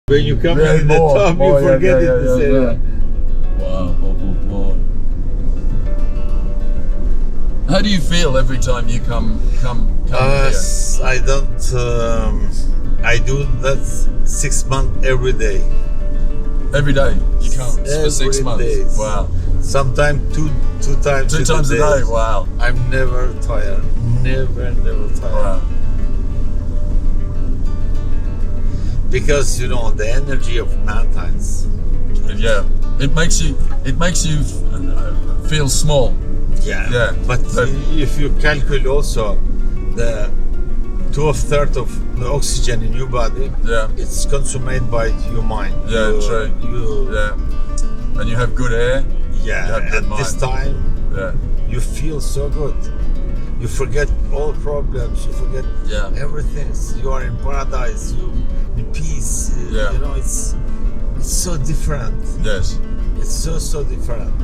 When you come in the top, you forget this area. Wow. How do you feel every time you come here? I don't. I do that 6 months every day. Every day you come for 6 months. Days. Wow. Sometimes two times. 2 times a day. Wow. I'm never tired. Never tired. Wow. Because the energy of mountains. Yeah. It makes you feel small. Yeah. But if you calculate also the 2/3 of the oxygen in your body, it's consumed by your mind. Yeah, true. And you have good air. Yeah. You have good At mind. this time, you feel so good. You forget all problems. You forget everything. You are in paradise. You in peace. It's so different. Yes. It's so different.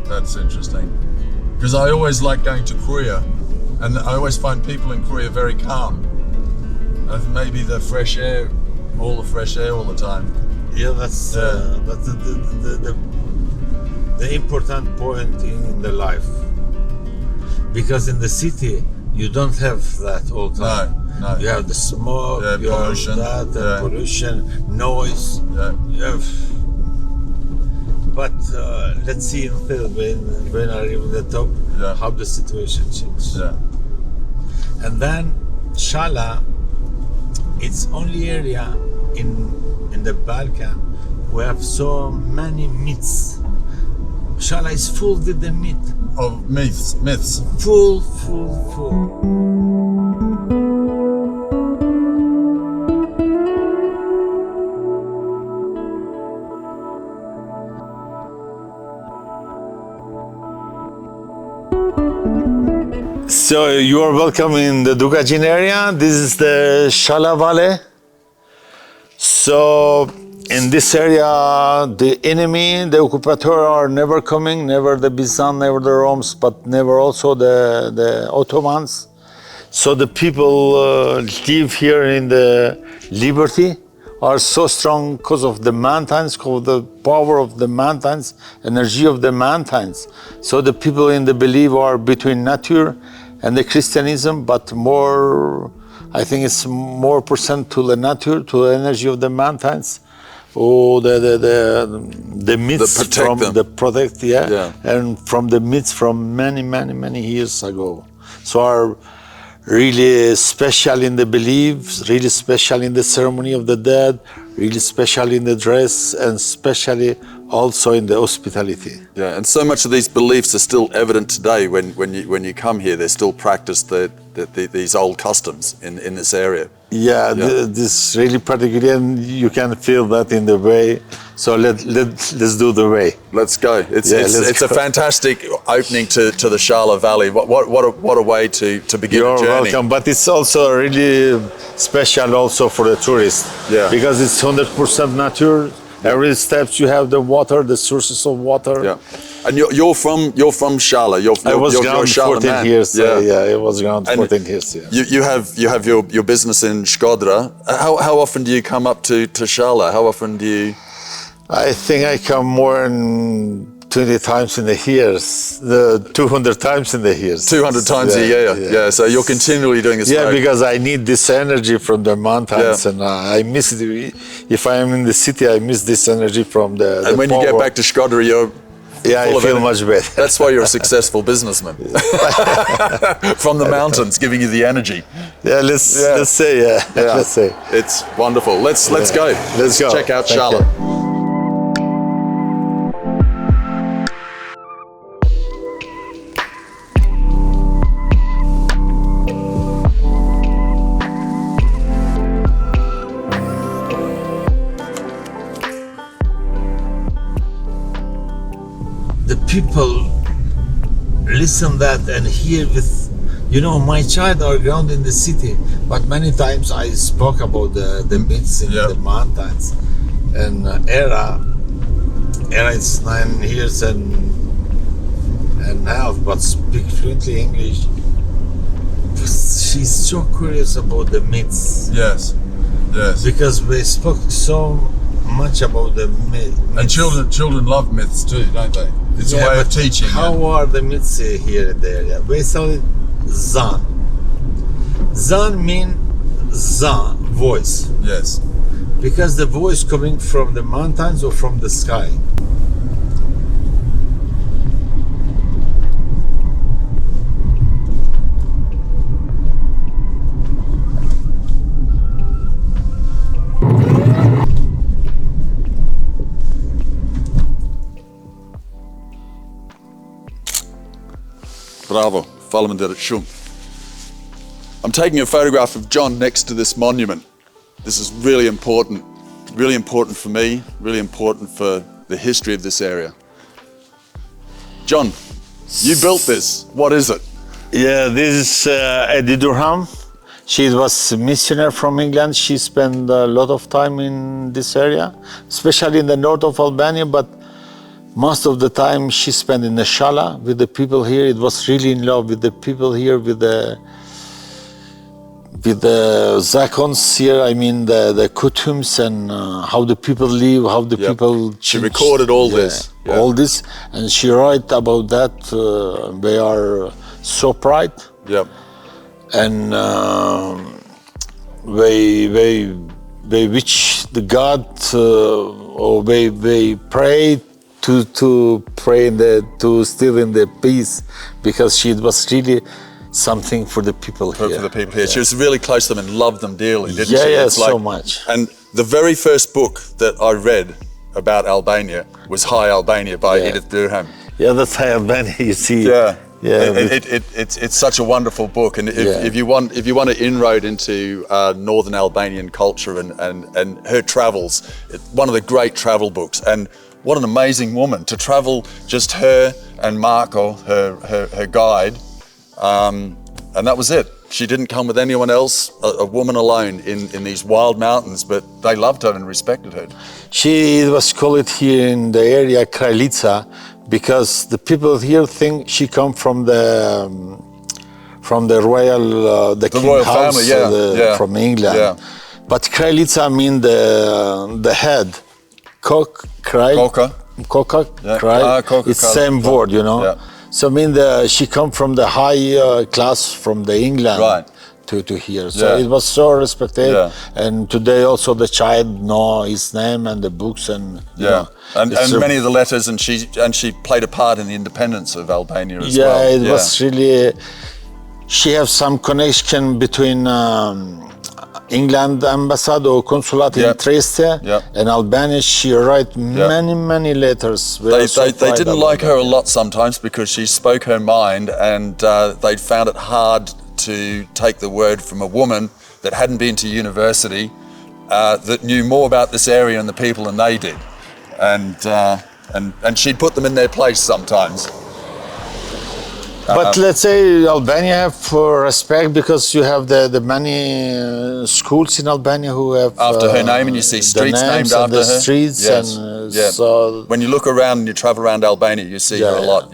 That's interesting. Because I always like going to Korea, and I always find people in Korea very calm. Maybe the fresh air, all the fresh air all the time. Yeah, that's the important point in the life. Because in the city, you don't have that all the time. No. You have the smoke, you pollution, have that, pollution, noise. You have. But let's see when I reach the top how the situation changes. Yeah. And then Shalës, it's only area in the Balkan who have so many myths. Shalës is full with the myth. Of myths. Full. So you are welcome in the Dugajin area. This is the Shalës Valley. So in this area, the enemy, the occupator are never coming, never the Byzantine, never the Romans, but never also the Ottomans. So the people live here in the liberty, are so strong because of the mountains, because of the power of the mountains, energy of the mountains. So the people in the belief are between nature and the Christianism, but more, I think it's more percent to the nature, to the energy of the mountains. Oh, the myths from the protect, and from the myths from many years ago. So are really special in the beliefs, really special in the ceremony of the dead, really special in the dress, and especially also in the hospitality. Yeah, and so much of these beliefs are still evident today. When you come here, they still practice these old customs in this area. Yeah, this really particularly, and you can feel that in the way. So let's do the way. Let's go. It's a fantastic opening to the Shalës Valley. What a way to begin a journey. You're welcome, but it's also really special also for the tourists. Yeah. Because it's 100% nature. Every step you have the water, the sources of water. Yeah. And you're from Shalës. I was ground 14 years. I was ground 14 years. Yeah. You have your business in Shkodra. How often do you come up to Shalës? How often do you? I think I come more than 20 times in the years, 200 times in the years. 200 times a year. Yeah. So you're continually doing this. Yeah, because I need this energy from the mountains, and I miss it. If I am in the city, I miss this energy from the. And when you get back to Shkodra, you're. Yeah, I feel much better. That's why you're a successful businessman. From the mountains, giving you the energy. Yeah, let's say. Let's say. It's wonderful. Let's go. Let's go. Check out Shalës. The people listen that and hear with, my child are ground in the city, but many times I spoke about the myths in the mountains. And Era is 9 years and half, but speak fluently English. She's so curious about the myths. Yes. Yes. Because we spoke so much about the myth. And children love myths too, don't they? It's a way of teaching. How are the myths here in the area? We call it zan. Zan means zan, voice. Yes. Because the voice coming from the mountains or from the sky. Bravo, falem shumë. I'm taking a photograph of John next to this monument. This is really important for me, really important for the history of this area. John, you built this. What is it? Yeah, this is Edith Durham. She was a missionary from England. She spent a lot of time in this area, especially in the north of Albania, but most of the time she spent in the Shalës with the people here. It was really in love with the people here, with the zakons here. I mean the kutums and how the people live, how the people. She recorded all this. Yeah. All this, and she wrote about that. They are so proud. Yep. And they wish the God, or they pray to pray to still in the peace, because she was really something for the people here. For the people here. Yeah. She was really close to them and loved them dearly, didn't she? Yeah, it's so much. And the very first book that I read about Albania was Hi Albania by Edith Durham. Yeah, that's Hi Albania, you see. Yeah. Yeah, it's such a wonderful book, and if you want to inroad into northern Albanian culture and her travels, it's one of the great travel books. And what an amazing woman to travel, just her and Marco, her guide, and that was it. She didn't come with anyone else, a woman alone in these wild mountains, but they loved her and respected her. She was called here in the area Kraljica, because the people here think she come from the royal, the king royal house, family, from England. Yeah. But Kraljica mean the head. Coca. It's same word, you know. Yeah. So mean she come from the high class from the England. Right. To here, so it was so respected, and today also the child know his name and the books and you know, and many of the letters, and she played a part in the independence of Albania as well. Yeah, it was really. She has some connection between England ambassador or consulate in Trieste and Albania. She wrote many letters. They didn't like her a lot sometimes because she spoke her mind, and they found it hard to take the word from a woman that hadn't been to university, that knew more about this area and the people than they did, and she'd put them in their place sometimes. But let's say Albania have respect, because you have the many schools in Albania who have after her name, and you see streets named after her. Streets and so when you look around and you travel around Albania, you see her a lot.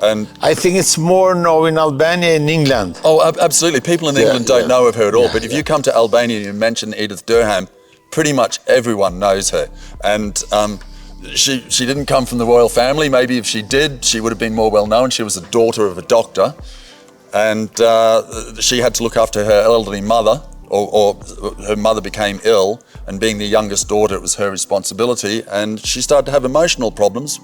And I think it's more known in Albania and England. Oh, absolutely. People in England don't know of her at all. But if you come to Albania and you mention Edith Durham, pretty much everyone knows her. And she didn't come from the royal family. Maybe if she did, she would have been more well known. She was the daughter of a doctor, and she had to look after her elderly mother, or her mother became ill, and being the youngest daughter, it was her responsibility. And she started to have emotional problems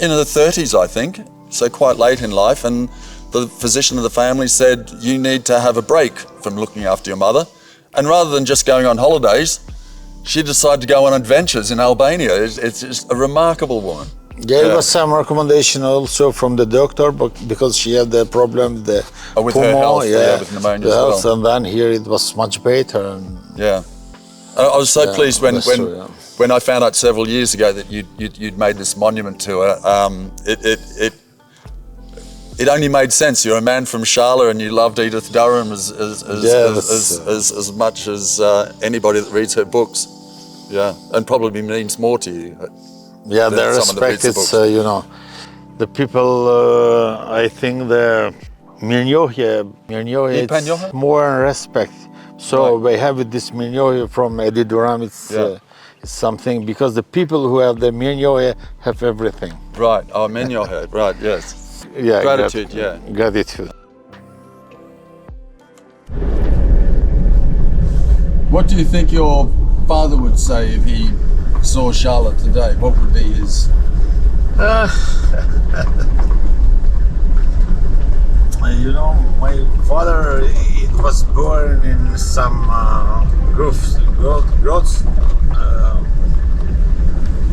in her 30s, I think. So quite late in life, and the physician of the family said, you need to have a break from looking after your mother. And rather than just going on holidays, she decided to go on adventures in Albania. It's just a remarkable woman. Yeah, it was some recommendation also from the doctor, but because she had the problem with her health, with pneumonia as well. And then here it was much better. And I was so pleased when I found out several years ago that you'd made this monument to her. It only made sense. You're a man from Shalës and you loved Edith Durham as much as anybody that reads her books. Yeah, and probably means more to you. Yeah, the respect is, you know, the people, I think the mirënjohje more respect, So they have this mirëinjohje from Edith Durham. It's something because the people who have the mirëinjohje have everything. Right. Oh, mirëinjohje. Right. Yes. Yeah. Gratitude. Gratitude. What do you think your father would say if he saw Charlotte today? What would be his... You know, my father, it was born in some grots.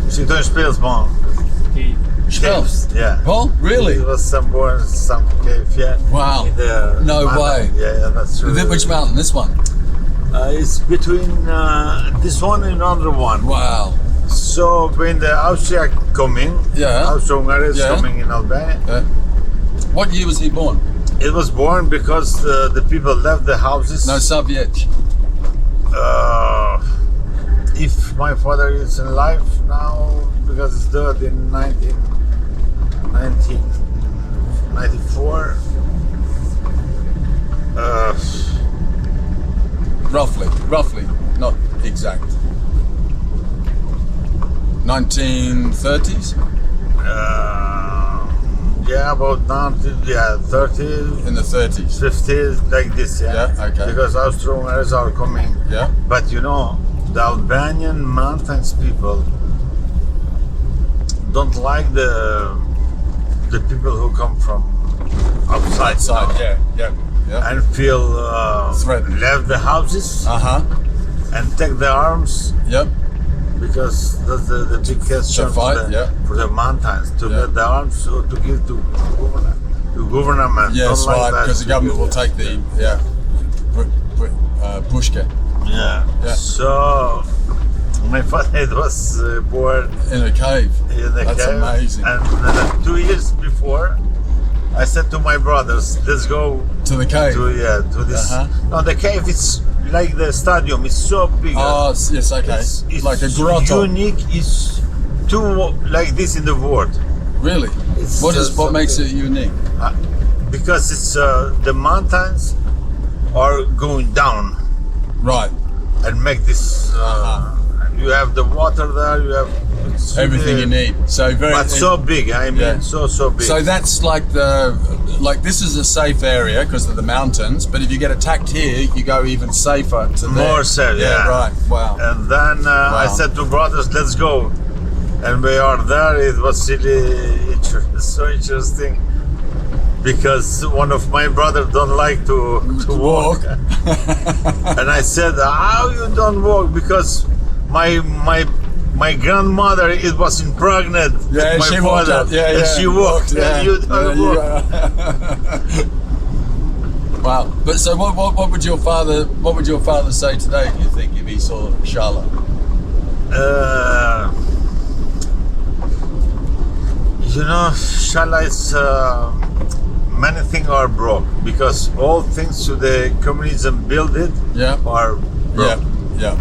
Spelsman. Spels? Yeah. Oh, really? It was born in some cave, yeah. Wow. No way. Yeah, that's true. Which mountain? This one? It's between this one and another one. Wow. So when the Austria coming, Austro-Hungary is coming in Albania. What year was he born? It was born because the people left the houses. No, Soviet. If my father is alive now, because it's died in 1994. Roughly, not exact. 1930s? Yeah, about 30. In the 30s. 50s, like this, Yeah, okay. Because Austro-Hungarians are coming. Yeah. But you know, the Albanian mountains people don't like the people who come from outside. And feel threatened. Left the houses and take the arms. Yep. Because that's the big question for the mountains, to get the arms or to give to government. Yes, right, because the government will take the pushka. Yeah. So my father was born in a cave. That's amazing. And 2 years before, I said to my brothers, let's go to the cave. To this. No, the cave is like the stadium. It's so big. Oh, yes, okay. It's like a grotto. Unique. It's two like this in the world. Really? What makes it unique? Because it's the mountains are going down. Right. And make this. You have the water there. You have everything you need. So so big. I mean, so big. So that's like this is a safe area because of the mountains. But if you get attacked here, you go even safer to more safe. Yeah, right. Wow. And then I said to brothers, let's go. And we are there. It was really so interesting because one of my brothers don't like to walk. And I said, how you don't walk? Because my grandmother, it was pregnant with my father. And she walked. And you don't walk. Wow. But so what would your father say today, do you think, if he saw Shala? You know, Shala is many things are broke because all things to the communism build it are broke. Yeah.